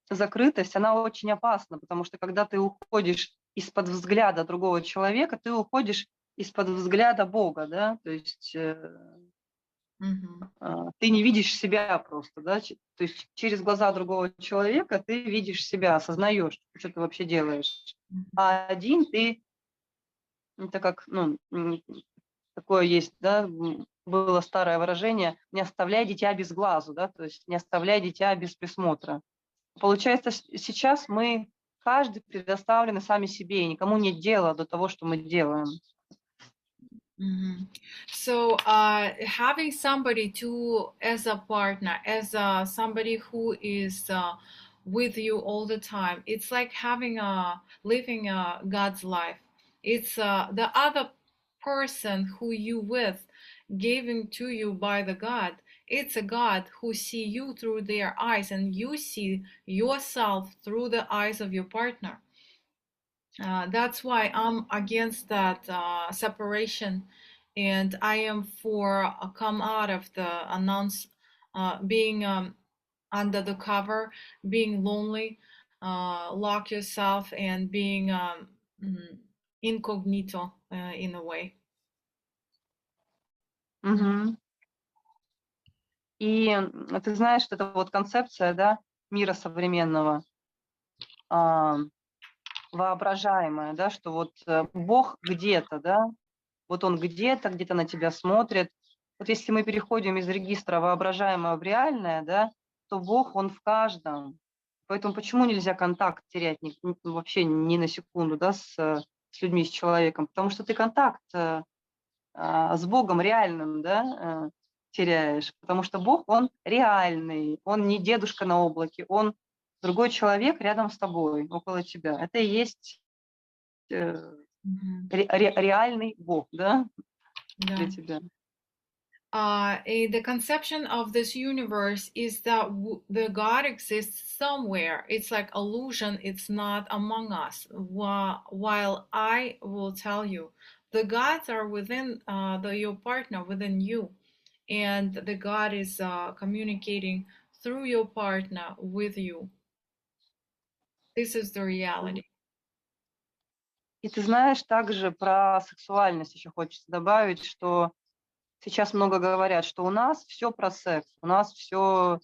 закрытость, она очень опасна, потому что когда ты уходишь из-под взгляда другого человека, ты уходишь из-под взгляда Бога, да, то есть ты не видишь себя просто, да, то есть через глаза другого человека ты видишь себя, осознаешь, что ты вообще делаешь. А один ты, это как, ну, такое есть, да, было старое выражение, не оставляй дитя без глазу, да, то есть не оставляй дитя без присмотра. Получается, сейчас мы, каждый предоставлены сами себе, и никому нет дела до того, что мы делаем. So having somebody as a partner, as somebody who is with you all the time, it's like living God's life. It's the other person who you with, given to you by the God. It's a God who see you through their eyes, and you see yourself through the eyes of your partner. That's why I'm against that separation, and I am for come out of the being under the cover, being lonely, lock yourself, and being incognito in a way. И ты знаешь, что это вот концепция, да, мира современного, воображаемая, да, что вот Бог где-то, да, вот Он где-то на тебя смотрит. Вот если мы переходим из регистра воображаемого в реальное, да, то Бог, Он в каждом. Поэтому почему нельзя контакт терять вообще ни на секунду, да, с людьми, с человеком? Потому что ты контакт с Богом реальным, да, теряешь. Потому что Бог, Он реальный, Он не дедушка на облаке, Он другой человек рядом с тобой, около тебя. Это и есть реальный Бог, да, для тебя. The conception of this universe is that the God exists somewhere. It's like illusion. It's not among us. While I will tell you, the gods are within your partner, within you, and the God is communicating through your partner with you. This is the reality. И ты знаешь, также про сексуальность еще хочется добавить, что сейчас много говорят, что у нас все про секс, у нас все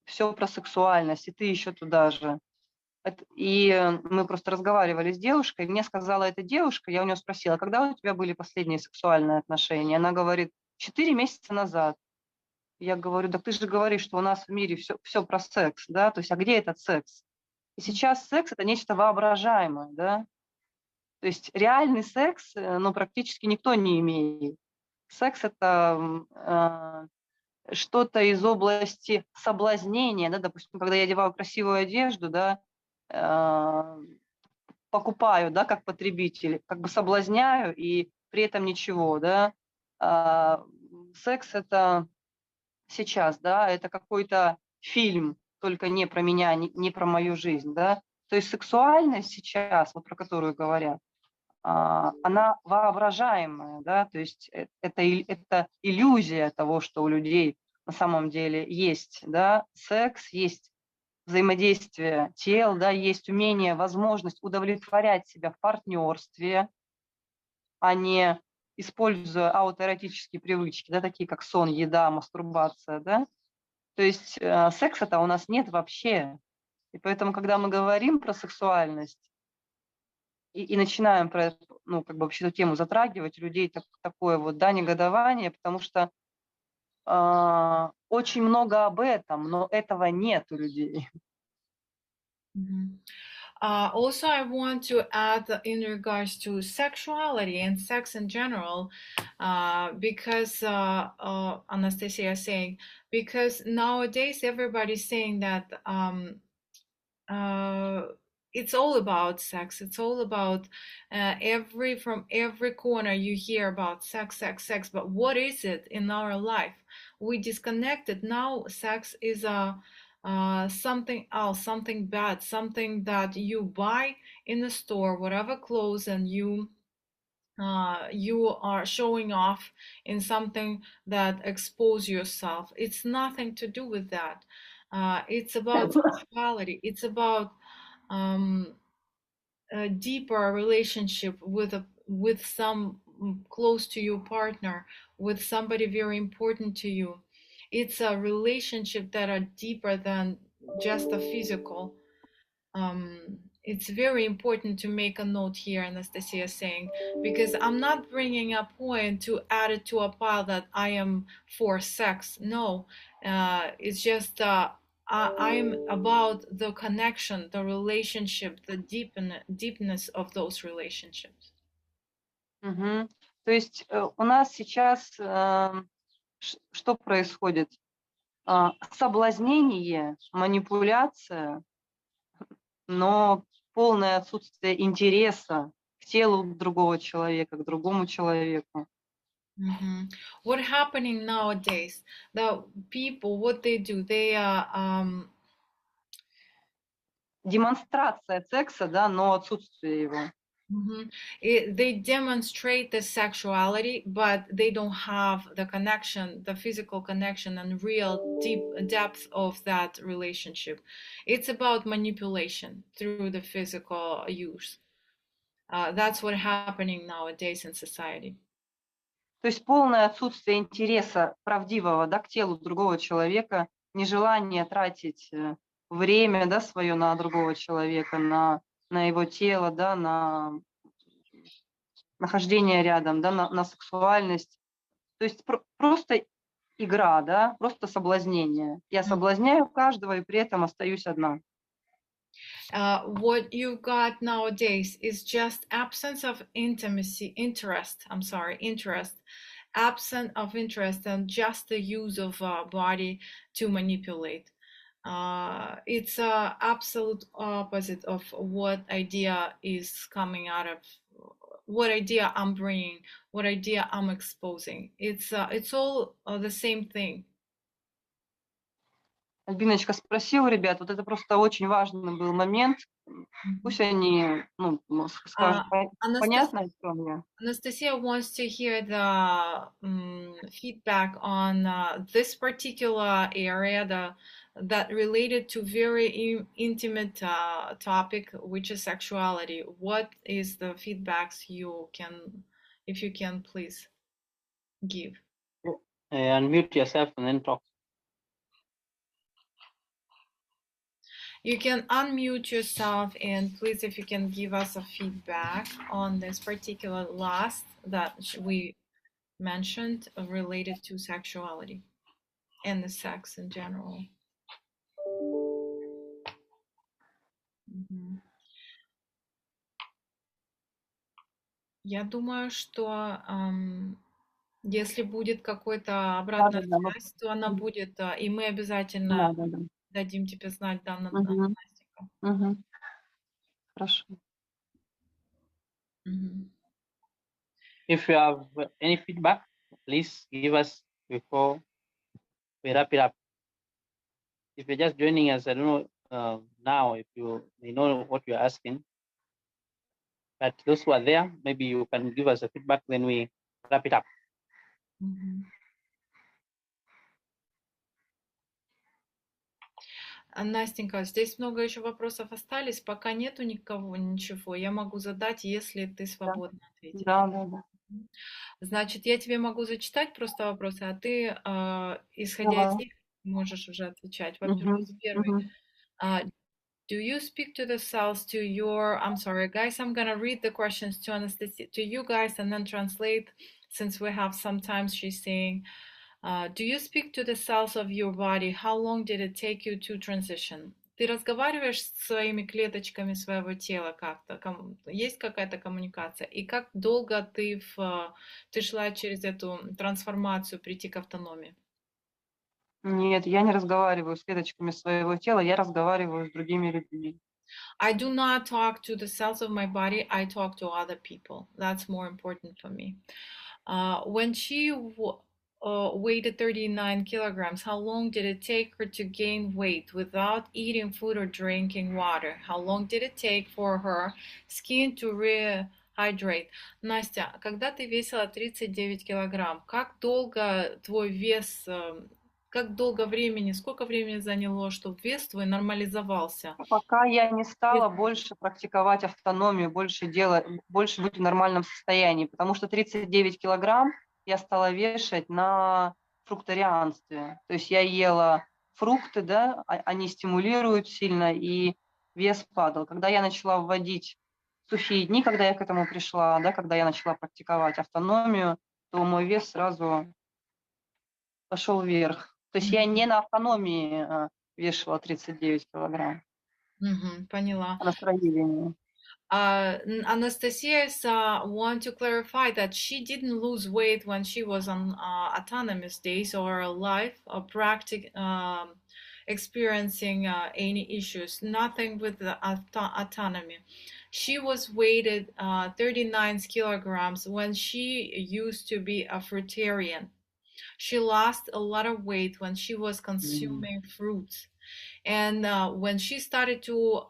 про сексуальность, и ты еще туда же. И мы просто разговаривали с девушкой, мне сказала эта девушка, я у нее спросила, когда у тебя были последние сексуальные отношения? Она говорит, 4 месяца назад. Я говорю, да ты же говоришь, что у нас в мире все про секс, да, то есть, а где этот секс? И сейчас секс – это нечто воображаемое, да, то есть реальный секс, ну, практически никто не имеет. Секс – это что-то из области соблазнения, да, допустим, когда я одеваю красивую одежду, да, покупаю, да, как потребитель, как бы соблазняю и при этом ничего, да. Секс – это сейчас, да, это какой-то фильм, только не про меня, не про мою жизнь, да. То есть сексуальность сейчас, вот про которую говорят, она воображаемая, да, то есть это иллюзия того, что у людей на самом деле есть, да, секс, есть взаимодействие тел, да, есть умение, возможность удовлетворять себя в партнерстве, а не используя аутоэротические привычки, да, такие как сон, еда, мастурбация, да. То есть секса-то у нас нет вообще. И поэтому, когда мы говорим про сексуальность и начинаем про, ну, как бы вообще эту тему затрагивать, у людей такое вот, да, негодование, потому что очень много об этом, но этого нет у людей. Also, I want to add in regards to sexuality and sex in general, because Anastasia is saying, because nowadays everybody's saying that it's all about sex. It's all about from every corner you hear about sex. But what is it in our life? We disconnected. Now sex is something else, something bad, something that you buy in the store, whatever clothes, and you are showing off in something that expose yourself. It's nothing to do with that. It's about sexuality. It's about a deeper relationship with some close to you partner, with somebody very important to you. It's a relationship that are deeper than just the physical. It's very important to make a note here, Anastasia is saying, because I'm not bringing a point to add it to a pile that I am for sex. No, it's just I'm about the connection, the relationship, the deepness of those relationships. Мгм. То есть у нас сейчас что происходит? Соблазнение, манипуляция, но полное отсутствие интереса к телу другого человека, к другому человеку. What happening nowadays? The people, what they do, they Демонстрация секса, да, но отсутствие его. They demonstrate the sexuality, but they don't have the connection, the physical connection and real deep depth of that relationship. It's about manipulation through the physical use. That's what's happening nowadays in society. То есть полное отсутствие интереса правдивого, да, к телу другого человека, нежелание тратить время, да, свое на другого человека, на его тело, да, на нахождение рядом, да, на сексуальность. То есть просто игра, да, просто соблазнение. Я соблазняю каждого и при этом остаюсь одна. What you've got nowadays is just absence of intimacy, interest, absence of interest and just the use of body to manipulate. It's a absolute opposite of what idea is coming out of, what idea I'm bringing, what idea I'm exposing. It's all the same thing. Альбиночка спросила ребят, вот это просто очень важный был момент. Пусть они, ну, скажут, понятно, о чем я. Anastasia wants to hear the feedback on this particular area, that related to very intimate topic, which is sexuality. What is the feedbacks you can, if you can, please give? Unmute yourself and then talk. You can unmute yourself and please, if you can give us a feedback on this particular last that we mentioned related to sexuality and the sex in general. Я думаю, что если будет какой-то обратная связь, то она будет, и мы обязательно дадим тебе знать, да, Настенька. Хорошо. If you have any feedback, please give us before we wrap it up. If you're just joining us, I don't know now if you know what you're asking, but those who are there, maybe you can give us a feedback, then we wrap it up. Настенька, здесь много еще вопросов остались. Пока нету ничего, я могу задать, если ты свободна ответить. Да. Значит, я тебе могу зачитать просто вопросы, а ты, исходя из них, можешь уже отвечать. Во-первых, первый. Do you speak to the cells to your, I'm sorry, guys, I'm going to read the questions to Anastasia, to you guys, and then translate, since we have sometimes she's saying, do you speak to the cells of your body? How long did it take you to transition? Ты разговариваешь с своими клеточками своего тела как-то? Есть какая-то коммуникация? И как долго ты шла через эту трансформацию, прийти к автономии? Нет, я не разговариваю с клеточками своего тела, я разговариваю с другими людьми. I do not talk to the cells of my body, I talk to other people. That's more important for me. When she weighed 39 kilograms. How long did it take her to gain weight without eating food or drinking water? How long did it take for her skin to rehydrate? Настя, когда ты весила 39 килограмм, как долго твой вес, как долго времени, сколько времени заняло, чтобы вес твой нормализовался? Пока я не стала больше практиковать автономию, больше быть в нормальном состоянии, потому что 39 килограмм я стала вешать на фрукторианстве. То есть я ела фрукты, да, они стимулируют сильно, и вес падал. Когда я начала вводить сухие дни, когда я к этому пришла, да, когда я начала практиковать автономию, то мой вес сразу пошел вверх. То есть я не на автономии вешала 39 килограмм, Поняла. а на строении. Anastasia want to clarify that she didn't lose weight when she was on autonomous days or life or experiencing any issues, nothing with the autonomy. She was weighted 39 kilograms when she used to be a fruitarian. She lost a lot of weight when she was consuming fruits. And when she started to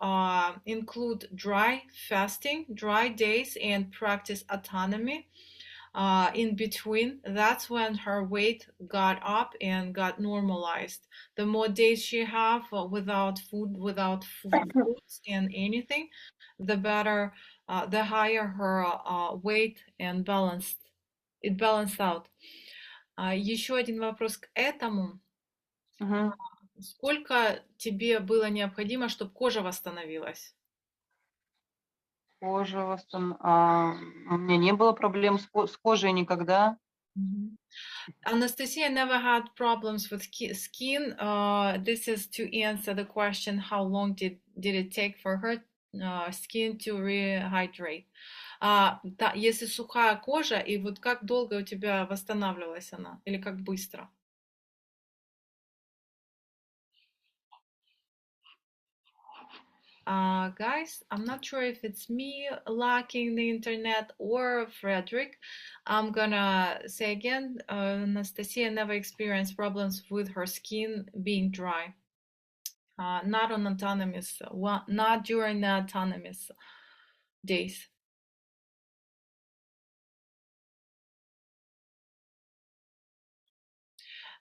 include dry fasting, dry days, and practice autonomy in between, that's when her weight got up and got normalized. The more days she have without food, without fruits and anything, the better, the higher her weight and it balanced out. Еще один вопрос к этому. Сколько тебе было необходимо, чтобы кожа восстановилась? Кожа восстановилась. У меня не было проблем с кожей никогда. Anastasia never had problems with skin. This is to answer the question, how long did it take for her skin to rehydrate? Если сухая кожа, и вот как долго у тебя восстанавливалась она? Или как быстро? Guys, I'm not sure if it's me lacking the internet or Frederick. I'm gonna say again, Anastasia never experienced problems with her skin being dry. Not on autonomous, not during the autonomous days.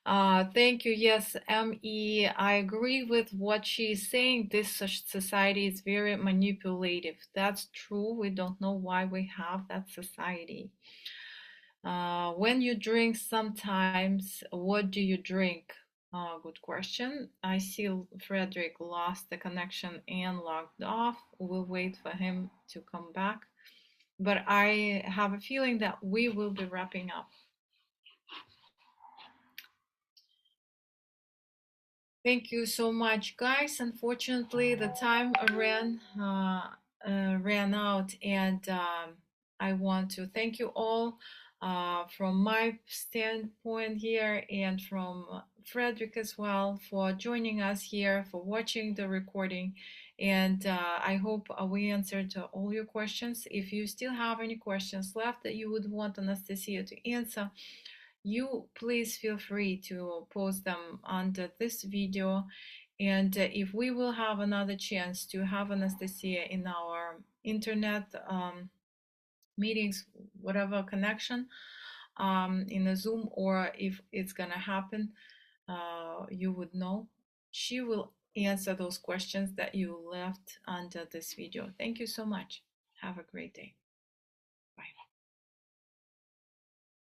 Thank you. Yes, M.E. I agree with what she's saying. This society is very manipulative. That's true. We don't know why we have that society. When you drink sometimes, what do you drink? Good question. I see Frederick lost the connection and logged off. We'll wait for him to come back. But I have a feeling that we will be wrapping up. Thank you so much, guys. Unfortunately, the time ran out, and I want to thank you all from my standpoint here and from Frederick as well for joining us here, for watching the recording. And I hope we answered all your questions. If you still have any questions left that you would want Anastasia to answer, you please feel free to post them under this video, and if we will have another chance to have Anastasia in our internet meetings, whatever connection, in a Zoom, or if it's gonna happen, you would know. She will answer those questions that you left under this video. Thank you so much. Have a great day.